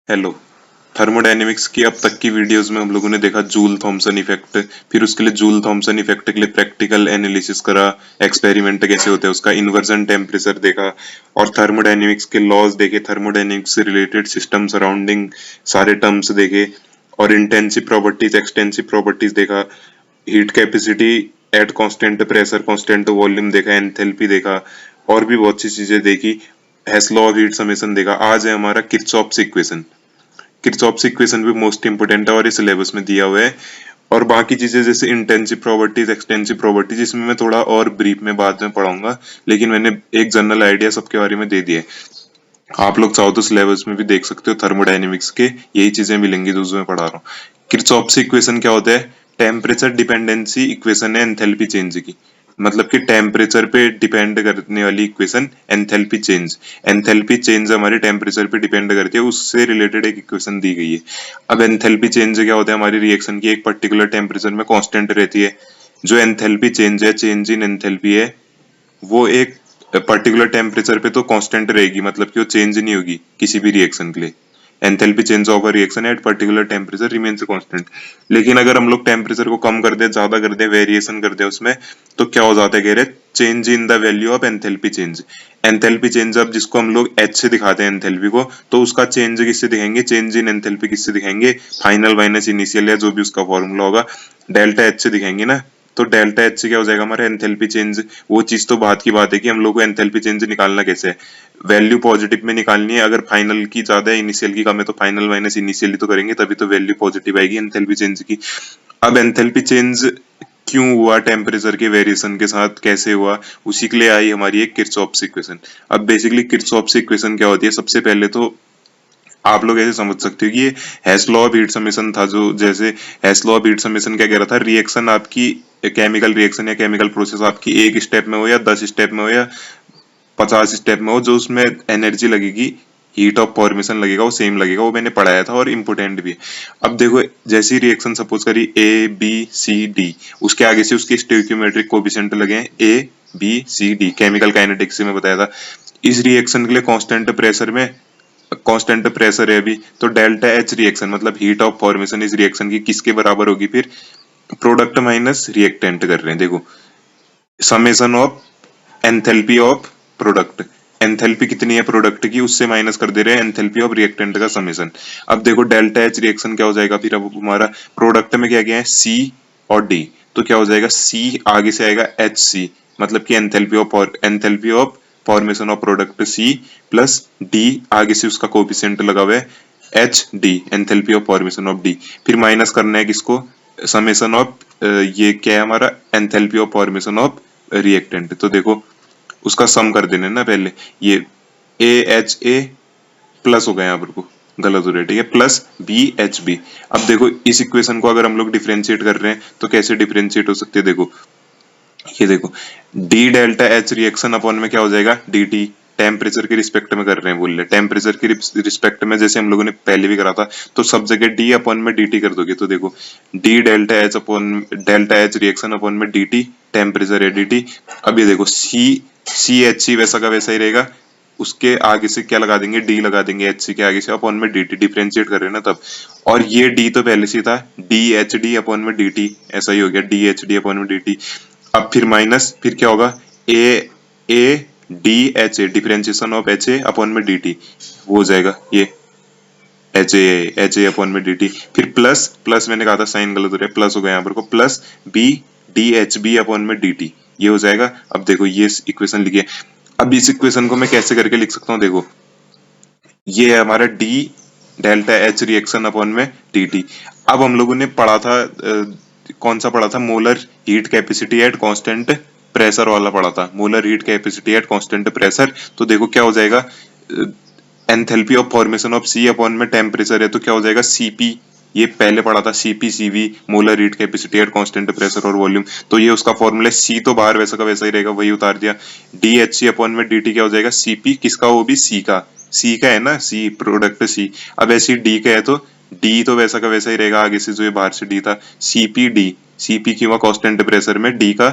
Hello. Thermodynamics की अब तक की वीडियोस में हम लोगों ने देखा जूल थॉमसन इफेक्ट, फिर उसके लिए जूल थॉमसन इफेक्ट के लिए प्रैक्टिकल एनालिसिस करा, एक्सपेरिमेंट कैसे होते हैं उसका, इन्वर्जन टेम्परेचर देखा और थर्मोडायनेमिक्स के लॉज देखे, थर्मोडायनेमिक्स से रिलेटेड सिस्टम सराउंडिंग सारे टर्म्स देखे और इंटेंसिव प्रॉपर्टीज एक्सटेंसिव प्रॉपर्टीज देखा, heat capacity at constant pressure constant volume देखा, एंथैल्पी देखा और भी बहुत सी चीजें देखी। हेस लॉ ऑफ हीट समेशन देखा। आज है हमारा किर्चॉफ्स इक्वेशन। किर्चॉफ्स इक्वेशन भी मोस्ट इंपोर्टेंट है और इस सिलेबस में दिया हुआ है। और बाकी चीजें जैसे इंटेंसिव प्रॉपर्टीज एक्सटेंसिव प्रॉपर्टीज इसमें मैं थोड़ा और ब्रीफ में बाद में पढ़ाऊंगा, लेकिन मैंने एक जनरल आइडिया सबके बारे में दे दिया है। आप लोग चाहो तो सिलेबस में भी देख सकते हो, थर्मोडायनेमिक्स के यही चीजें मिलेंगी जो मैं पढ़ा रहा हूँ। किर्चॉफ्स इक्वेशन क्या होता है? टेम्परेचर डिपेंडेंसी इक्वेशन है एंथैल्पी चेंज की। मतलब कि टेम्परेचर पे डिपेंड करने वाली equation enthalpy change. Enthalpy change हमारे टेम्परेचर पे डिपेंड करती है, उससे रिलेटेड एक इक्वेशन दी गई है। अब एंथैल्पी चेंज क्या होता है? हमारी रिएक्शन की एक पर्टिकुलर टेम्परेचर में कांस्टेंट रहती है। जो एंथैल्पी चेंज है, चेंज इन एंथैल्पी है, वो एक पर्टिकुलर टेम्परेचर पे तो कांस्टेंट रहेगी, मतलब कि वो चेंज नहीं होगी किसी भी रिएक्शन के लिए। Enthalpy change of a reaction at particular temperature remains constant. लेकिन अगर हम लोग टेम्परेचर को कम कर दे, ज्यादा कर दे, वेरिएशन कर दे उसमें, तो क्या हो जाता है? कह रहे change in the value of enthalpy change. Enthalpy change अब जिसको हम लोग एच से दिखाते हैं एंथैल्पी को, तो उसका चेंज किससे दिखाएंगे? चेंज इन एंथैल्पी किससे दिखाएंगे? फाइनल माइनस इनिशियल या जो भी उसका फॉर्मूला होगा, डेल्टा एच से दिखाएंगे ना। तो डेल्टा एच से क्या हो जाएगा हमारा? Enthalpy change. वो चीज तो बात की बात है कि हम लोग को एंथैल्पी चेंज निकालना कैसे है। वैल्यू पॉजिटिव में निकालनी है। अगर फाइनल की ज्यादा है इनिशियल की कम है, तो फाइनल माइनस इनिशियल ही तो करेंगे, तभी तो वैल्यू पॉजिटिव आएगी एंथैल्पी चेंज की। अब एंथैल्पी चेंज क्यों हुआ? टेम्परेचर के वेरिएशन के साथ कैसे हुआ? उसी के लिए आई हमारी एक किर्चॉफ्स इक्वेशन। अब बेसिकली किर्चॉफ्स इक्वेशन क्या होती है? सबसे पहले तो आप लोग ऐसे समझ सकते हो कि ये हेस लॉ ऑफ हीट समेशन था। जो जैसे हेस लॉ ऑफ हीट समेशन क्या कह रहा था? रिएक्शन आपकी केमिकल रिएक्शन या केमिकल प्रोसेस आपकी एक स्टेप में हो या 10 स्टेप में हो या 50 स्टेप में हो, जो उसमें एनर्जी लगेगी, हीट ऑफ फॉर्मेशन लगेगा, वो सेम लगेगा। वो मैंने पढ़ाया था और इम्पोर्टेंट भी है। अब देखो, जैसी रिएक्शन सपोज करी ए बी सी डी, उसके आगे से उसके स्टोइकियोमेट्रिक कोएफिशिएंट लगे हैं A B C D, chemical kinetics से मैं बताया था। इस रिएक्शन के लिए कांस्टेंट प्रेशर है अभी, तो डेल्टा एच रिएक्शन मतलब हीट ऑफ फॉर्मेशन इस रिएक्शन की किसके बराबर होगी? फिर प्रोडक्ट माइनस रिएक्टेंट कर रहे हैं, देखो, summation of enthalpy of product. Enthalpy कितनी है प्रोडक्ट की, उससे माइनस कर दे रहे हैं एंथैल्पी ऑफ रिएक्टेंट का समेशन। अब देखो डेल्टा एच रिएक्शन क्या हो जाएगा? फिर अब हमारा प्रोडक्ट में क्या गया है? सी और डी, तो क्या हो जाएगा? सी आगे से आएगा एच सी, मतलब कि enthalpy of formation of product C, plus D आगे से उसका कोएफिशिएंट लगा हुआ है H D, enthalpy of formation of D. फिर माइनस करना है किसको? समेशन ऑफ ये क्या है हमारा? Enthalpy of formation of reactant. तो देखो, उसका सम कर देना ना पहले। ये ए एच ए प्लस हो गया यहाँ पर को, गलत हो रहा है, ठीक है, प्लस बी एच बी। अब देखो इस इक्वेशन को अगर हम लोग डिफरेंशिएट कर रहे हैं तो कैसे डिफरेंशिएट हो सकते हैं? देखो, ये देखो, D delta H reaction upon में क्या हो जाएगा? D T. टेम्परेचर के रिस्पेक्ट में कर रहे हैं, बोल रहे टेम्परेचर के रिस्पेक्ट में, जैसे हम लोगों ने पहले भी करा था, तो सब जगह डी अपॉन में डी टी कर दोगे। तो देखो, D delta H reaction upon में डी टी, टेम्परेचर है डी टी। अब ये देखो, सी एच सी वैसा का वैसा ही रहेगा, उसके आगे से क्या लगा देंगे? डी लगा देंगे एच सी के आगे से, अपॉन में डी टी, डिफरेंशिएट कर रहे हैं ना तब। और ये डी तो पहले से था, डी एच डी अपॉन में डी टी, ऐसा ही हो गया, डी एच डी अपॉन में डी टी। अब फिर माइनस, फिर क्या होगा? A D H A, differentiation of H A upon में डी टी, वो हो जाएगा ये एच ए अपॉन में डी टी। फिर प्लस प्लस, मैंने कहा था साइन गलत हो रहा है, प्लस हो गया यहाँ पर को, plus B D H B upon में डी टी, ये हो जाएगा। अब देखो ये इक्वेशन लिखिए। अब इस इक्वेशन को मैं कैसे करके लिख सकता हूँ? देखो, ये है हमारा D delta H reaction upon में डी टी। अब हम लोगों ने पढ़ा था कौन सा पढ़ा था? Molar heat capacity at constant pressure वाला पढ़ा था, molar heat capacity at constant pressure. तो देखो क्या हो जाएगा? Enthalpy of formation of C upon में टेम्परेचर है, तो क्या हो जाएगा? सीपी। ये पहले पढ़ा था, CP CV, molar heat capacity at constant pressure और वॉल्यूम। तो ये उसका फॉर्मूला, सी तो बाहर वैसा का वैसा ही रहेगा, वही उतार दिया। डी एच सी अपॉन में डी टी क्या हो जाएगा? सीपी किसका? वो भी सी का, सी का है ना, सी प्रोडक्ट सी। अब ऐसी डी का है तो डी तो वैसा का वैसा ही रहेगा, आगे से जो ये बाहर से डी था, सीपी डी। सीपी की हुआ कांस्टेंट प्रेशर में, डी का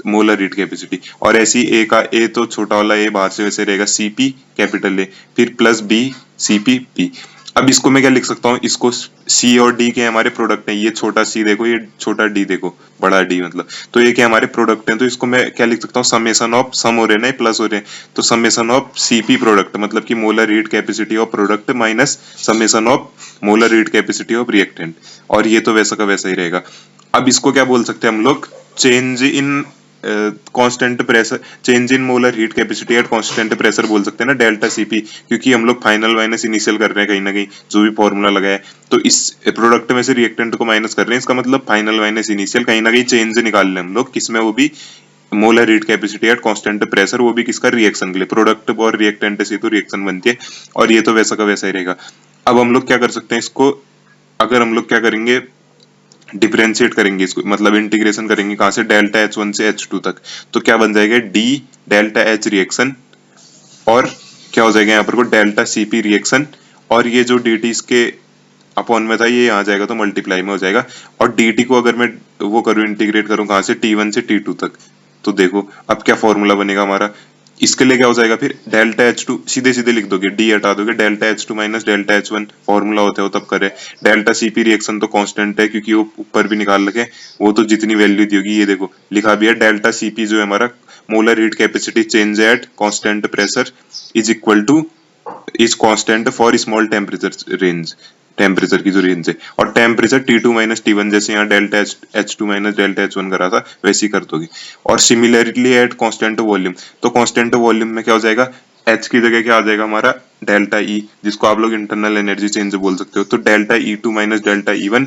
मोलर हीट कैपेसिटी। और ऐसी ए का, ए तो छोटा वाला ए बाहर से वैसे रहेगा, सीपी कैपिटल ए, फिर प्लस बी सीपी पी। अब इसको मैं क्या लिख सकता हूँ, इसको सी और डी के हमारे प्रोडक्ट हैं, ये छोटा सी देखो, ये छोटा डी देखो, बड़ा डी मतलब, तो ये क्या हमारे प्रोडक्ट हैं, तो इसको मैं क्या लिख सकता हूँ, समेशन ऑफ, सम हो रहे हैं ना प्लस हो रहे हैं, तो समेशन ऑफ सीपी प्रोडक्ट मतलब कि molar heat capacity of product minus summation of molar heat capacity of reactant, और ये तो वैसा का वैसा ही रहेगा। अब इसको क्या बोल सकते हैं हम लोग, change in constant pressure, change in molar heat capacity at constant pressure बोल सकते हैं ना, डेल्टा सीपी, क्योंकि हम लोग फाइनल माइनस इनिशियल कर रहे हैं कहीं ना कहीं, जो भी फॉर्मूला लगा है, तो इस प्रोडक्ट में से रिएक्टेंट को माइनस कर रहे हैं, इसका मतलब फाइनल माइनस इनिशियल, कहीं ना कहीं चेंज निकाल रहे हैं हम लोग, किसमें, वो भी molar heat capacity at constant pressure, वो भी किसका, रिएक्शन के लिए, प्रोडक्ट और रिएक्टेंट से तो रिएक्शन बनती है, और ये तो वैसा का वैसा ही रहेगा। अब हम लोग क्या कर सकते हैं इसको, अगर हम लोग क्या करेंगे, डिफरेंशिएट करेंगे इसको, मतलब इंटीग्रेशन करेंगे कहां से, डेल्टा H1 से H2 तक, तो क्या बन जाएगा, डी डेल्टा H रिएक्शन, और क्या हो जाएगा यहाँ पर को डेल्टा Cp रिएक्शन, और ये जो dt इसके अपॉन में था, ये यहाँ जाएगा तो मल्टीप्लाई में हो जाएगा, और dt को अगर मैं वो करूँ, इंटीग्रेट करूँ कहां से, T1 से T2 तक, तो देखो अब क्या फॉर्मूला बनेगा हमारा, इसके लिए क्या हो जाएगा फिर, डेल्टा H2 सीधे सीधे लिख दोगे, डी हटा दोगे, delta H2 minus delta H1 formula होता है वो तब करे, डेल्टा Cp रिएक्शन तो कांस्टेंट है क्योंकि वो ऊपर भी निकाल लगे, वो तो जितनी वैल्यू दी होगी, ये देखो लिखा भी है, डेल्टा Cp जो है हमारा molar heat capacity change at constant pressure is equal to, is constant for small temperature range, temperature की जो रेंज है, और टेम्परेचर T2 माइनस T1, जैसे यहाँ delta H2 minus delta H1 करा था वैसे ही कर दोगे, और सिमिलरली एट कांस्टेंट वॉल्यूम, तो कांस्टेंट वॉल्यूम में क्या हो जाएगा, H की जगह क्या आ जाएगा हमारा, डेल्टा E, जिसको आप लोग इंटरनल एनर्जी चेंज बोल सकते हो, तो delta E2 minus delta E1,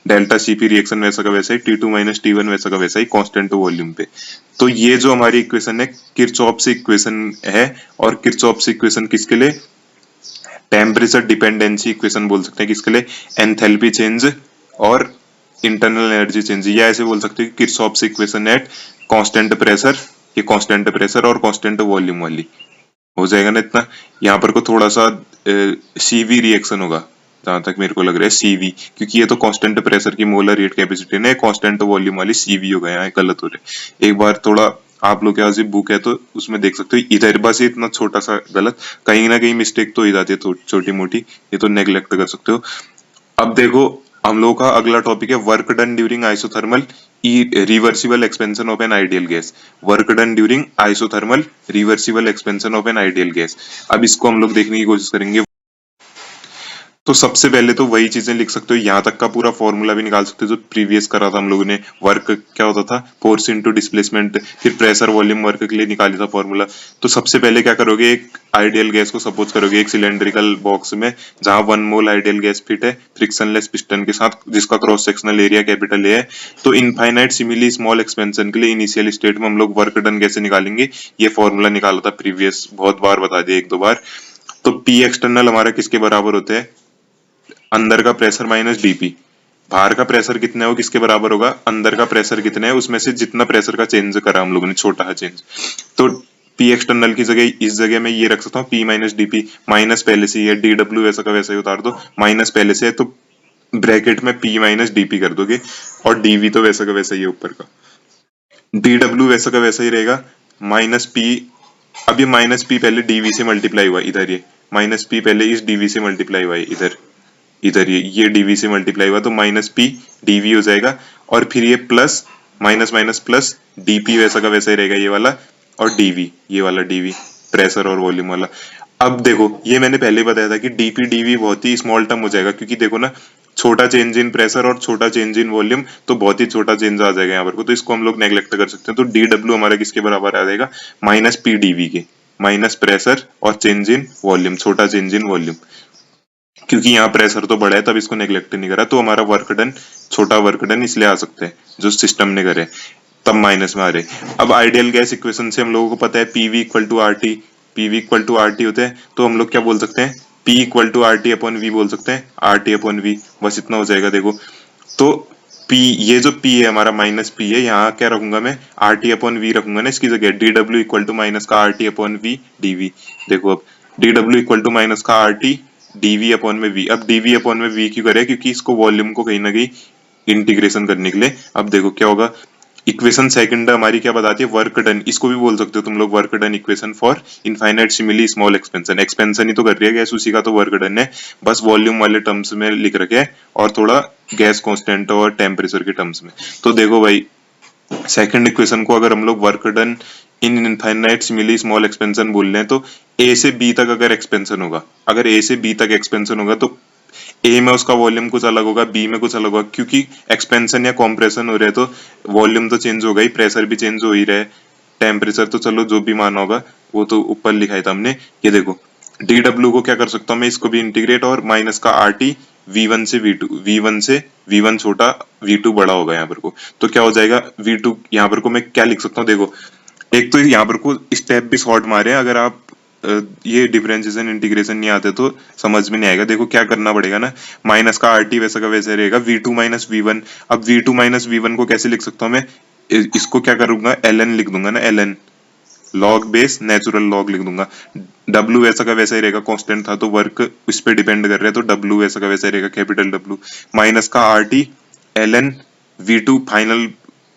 delta Cp reaction वैसा का वैसा ही, T2 माइनस T1 वैसा का वैसा ही कांस्टेंट वॉल्यूम पे। तो ये जो हमारी इक्वेशन है किरचॉफ इक्वेशन है, और किरचॉफ इक्वेशन किसके लिए, टेम्परेचर डिपेंडेंसी इक्वेशन बोल सकते हैं, किसके लिए, एंथैल्पी चेंज और इंटरनल एनर्जी चेंज, या ऐसे बोल सकते हैं कि Kirchhoff equation eight constant pressure, ये कांस्टेंट प्रेशर और कांस्टेंट वॉल्यूम वाली हो जाएगा ना इतना। यहाँ पर को थोड़ा सा सीवी रिएक्शन होगा जहां तक मेरे को लग रहा है, सीवी, क्योंकि ये तो कांस्टेंट प्रेशर की मोलर हीट कैपेसिटी ने, कांस्टेंट वॉल्यूम वाली सीवी होगा, यहाँ गलत हो रहा है, एक बार थोड़ा आप लोग के पास बुक है तो उसमें देख सकते हो, इधर बस इतना छोटा सा गलत, कहीं ना कहीं मिस्टेक तो ही जाती है छोटी मोटी, ये तो नेग्लेक्ट कर सकते हो। अब देखो हम लोगों का अगला टॉपिक है work done during isothermal reversible expansion of an ideal gas, work done during isothermal reversible expansion of an ideal gas. अब इसको हम लोग देखने की कोशिश करेंगे, तो सबसे पहले तो वही चीजें लिख सकते हो, यहाँ तक का पूरा फॉर्मूला भी निकाल सकते हो जो प्रीवियस करा था हम लोगों ने, वर्क क्या होता था, फोर्स इनटू डिस्प्लेसमेंट, फिर प्रेशर वॉल्यूम वर्क के लिए निकाली था फॉर्मूला। तो सबसे पहले क्या करोगे, एक आइडियल गैस को सपोज करोगे एक सिलेंड्रिकल बॉक्स में, जहां 1 मोल आइडियल गैस फिट है फ्रिक्शनलेस पिस्टन के साथ, जिसका cross sectional area capital A है। तो इनफाइनाइट सिमिली स्मॉल एक्सपेंशन के लिए इनिशियल स्टेट में हम लोग वर्क डन कैसे निकालेंगे, ये फॉर्मूला निकाला था प्रीवियस, बहुत बार बता दिया, 1-2 बार। तो पी एक्सटर्नल हमारा किसके बराबर होता है, अंदर का प्रेशर माइनस डीपी, बाहर का प्रेशर कितना है वो किसके बराबर होगा, अंदर का प्रेशर कितना है उसमें से जितना प्रेशर का चेंज करा हम लोगों ने, छोटा है चेंज, तो पी एक्सटर्नल की जगह इस जगह में ये रख सकता हूँ, पी माइनस डीपी, माइनस पहले से ही है, डी डब्ल्यू वैसा का वैसा ही उतार दो, माइनस पहले से है तो ब्रैकेट में पी माइनस डीपी कर दोगे, और डीवी तो वैसा का वैसा ही है ऊपर का, डी डब्ल्यू वैसा का वैसा ही रहेगा, माइनस पी, अब ये माइनस पी पहले डीवी से मल्टीप्लाई हुआ, इधर ये माइनस पी पहले इस डीवी से मल्टीप्लाई हुआ है, इधर इधर ये डीवी से मल्टीप्लाई हुआ तो माइनस पी डीवी हो जाएगा, और फिर ये plus minus minus plus DP वैसा का वैसा ही रहेगा ये वाला, और डीवी ये वाला डीवी प्रेशर और वॉल्यूम वाला। अब देखो ये मैंने पहले बताया था कि डीपी डीवी बहुत ही स्मॉल टर्म हो जाएगा, क्योंकि देखो ना छोटा चेंज इन प्रेशर और छोटा चेंज इन वॉल्यूम, तो बहुत ही छोटा चेंज आ जाएगा यहाँ पर को, तो इसको हम लोग नेग्लेक्ट कर सकते हैं। तो डी डब्ल्यू हमारा किसके बराबर आ जाएगा, माइनस पी डीवी के, माइनस प्रेशर और चेंज इन वॉल्यूम, छोटा चेंज इन वॉल्यूम, क्योंकि यहाँ प्रेशर तो बड़ा है तब इसको नेग्लेक्ट नहीं करा, तो हमारा वर्क डन छोटा वर्क डन इसलिए आ सकते हैं जो सिस्टम ने करे, तब माइनस में आ रहे। अब आइडियल गैस इक्वेशन से हम लोगों को पता है PV equal to R T, PV equal to R T होते हैं, तो हम लोग क्या बोल सकते हैं, P equal to R T upon V बोल सकते हैं, आर टी अपॉन वी, बस इतना हो जाएगा। देखो तो P, ये जो P है हमारा माइनस P है, यहाँ क्या रखूंगा मैं, आर टी अपॉन वी रखूंगा ना इसकी जगह, D W equal to minus का R T upon V DV. देखो अब D W equal to minus का आर टी डीवी अपॉन में वी, अब डीवी अपॉन में वी क्यों करे, क्योंकि इसको वॉल्यूम को कहीं ना कहीं इंटीग्रेशन करने के लिए। अब देखो क्या होगा, इक्वेशन सेकंड हमारी क्या बताती है, वर्क डन, इसको भी बोल सकते हो तुम लोग work done equation for infinitesimally small expansion. Expansion ही तो कर रही है गैस, उसी का तो वर्क डन है, बस वॉल्यूम वाले टर्म्स में लिख रखे है और थोड़ा गैस कांस्टेंट और टेम्परेचर के टर्म्स में। तो देखो भाई सेकंड इक्वेशन को अगर हम लोग work done in infinite simile small expansion बोल रहे हैं तो ए से बी तक अगर एक्सपेंशन होगा, अगर ए से बी तक एक्सपेंशन होगा तो ए में उसका वॉल्यूम कुछ अलग होगा, बी में कुछ अलग होगा, क्योंकि एक्सपेंशन या कॉम्प्रेशन हो रहा है तो वॉल्यूम तो चेंज होगा ही, प्रेशर भी चेंज हो ही रहा है, टेम्परेचर तो चलो जो भी माना होगा वो तो ऊपर लिखा था हमने। ये देखो डी डब्ल्यू को क्या कर सकता हूँ मैं, इसको भी इंटीग्रेट और माइनस का आर टी V1 से V2, V1 से V1 छोटा V2 बड़ा होगा यहाँ पर को, तो क्या हो जाएगा V2, यहाँ पर को मैं क्या लिख सकता हूँ देखो, एक तो यहाँ पर को स्टेप भी शॉर्ट मारे हैं, अगर आप ये डिफरेंशिएशन इंटीग्रेशन नहीं आते तो समझ में नहीं आएगा। देखो क्या करना पड़ेगा ना, माइनस का आर टी वैसा का वैसे रहेगा, V2 माइनस V1। अब V2 माइनस V1 को कैसे लिख सकता हूँ मैं, इसको क्या करूंगा ln लिख दूंगा ना, ln log base natural log लिख दूंगा। W वैसा का वैसा ही रहेगा, कांस्टेंट था तो वर्क इस पे डिपेंड कर रहा है तो W वैसा का वैसा ही रहेगा, कैपिटल W माइनस का R T ln V2 final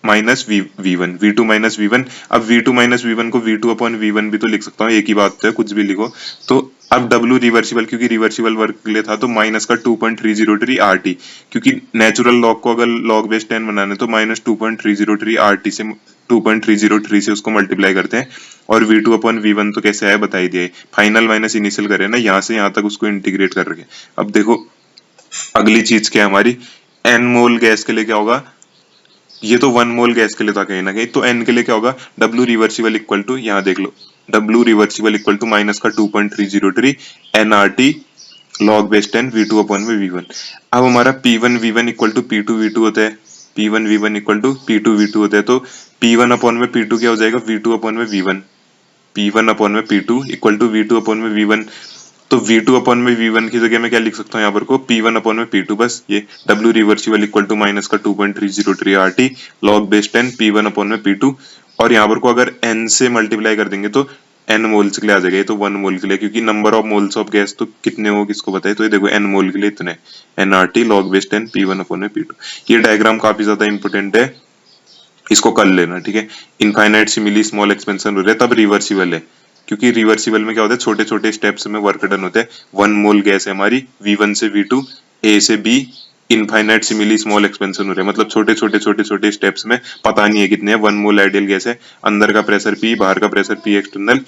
minus V1, V2 minus V1। अब V2 माइनस V1 को V2 अपॉन V1 भी तो लिख सकता हूँ, एक ही बात है, कुछ भी लिखो। तो अब W रिवर्सिबल, क्योंकि रिवर्सिबल वर्क के लिए था तो माइनस का 2.303 RT, क्योंकि नेचुरल लॉग को अगर लॉग बेस 10 बनाने तो माइनस 2.303 RT से 2.303 से उसको मल्टीप्लाई करते हैं, और V2 अपॉन V1 तो कैसे आया बता ही दिया, फाइनल माइनस इनिशियल करे ना, यहाँ से यहाँ तक उसको इंटीग्रेट कर रखे। अब देखो अगली चीज क्या है हमारी, एन मोल गैस के लिए क्या होगा, ये तो 1 मोल गैस के लिए था कहीं ना कहीं, तो एन के लिए क्या होगा, डब्ल्यू रिवर्सिबल इक्वल टू, यहाँ देख लो W reversible equal to minus का 2.303 NRT log base 10 V2 upon में V1। अब हमारा P1 V1 equal to P2 V2 होता है, P1 V1 equal to P2 V2 होता है, तो P1 अपॉन में P2 क्या हो जाएगा, V2 अपॉन में V1, P1 अपॉन में P2 equal to V2 upon में V1। तो V2 अपॉन में V1 की जगह में क्या लिख सकता हूँ यहाँ पर को, P1 अपॉन में P2, बस ये W reversible equal to minus का 2.303 RT log base 10 P1 upon में P2, और यहाँ पर को अगर N से मल्टीप्लाई कर देंगे तो N मोल्स के लिए आ जाएगा, ये तो 1 मोल के लिए, क्योंकि number of moles of gas तो कितने हो किसको पता है, तो ये देखो N मोल के लिए इतने NRT log base 10 P1 upon में P2। ये डायग्राम काफी ज्यादा इंपॉर्टेंट है, इसको कर लेना, ठीक है। इनफाइनाइट सिमिली स्मॉल एक्सपेंशन हो रहा है तब रिवर्सिबल है, क्योंकि रिवर्सिबल में क्या होता है, छोटे छोटे स्टेप्स में वर्क डन होता है। 1 मोल गैस है हमारी, V1 से V2, A से B, infinite simile small expansion हो रहा है, मतलब छोटे छोटे छोटे छोटे स्टेप्स में, पता नहीं है कितने हैं, 1 मोल आइडियल गैस है, अंदर का प्रेशर P, बाहर का pressure P external.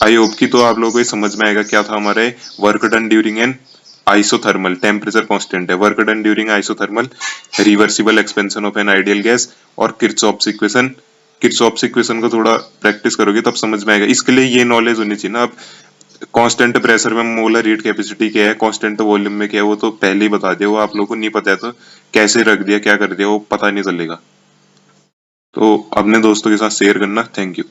I hope की तो आप लोगों को समझ में आएगा क्या था हमारे work done during an isothermal, temperature constant है, work done during isothermal, reversible expansion of an ideal gas, और किरचॉफ्स इक्वेशन। किरचॉफ्स इक्वेशन को थोड़ा प्रैक्टिस करोगे तब समझ में आएगा, इसके लिए ये नॉलेज होनी चाहिए ना। अब कांस्टेंट प्रेशर में मोलर हीट कैपेसिटी क्या है, कांस्टेंट वॉल्यूम में क्या है, वो तो पहले ही बता दिया, वो आप लोगों को नहीं पता है तो कैसे रख दिया क्या कर दिया वो पता नहीं चलेगा। तो अपने दोस्तों के साथ शेयर करना, थैंक यू।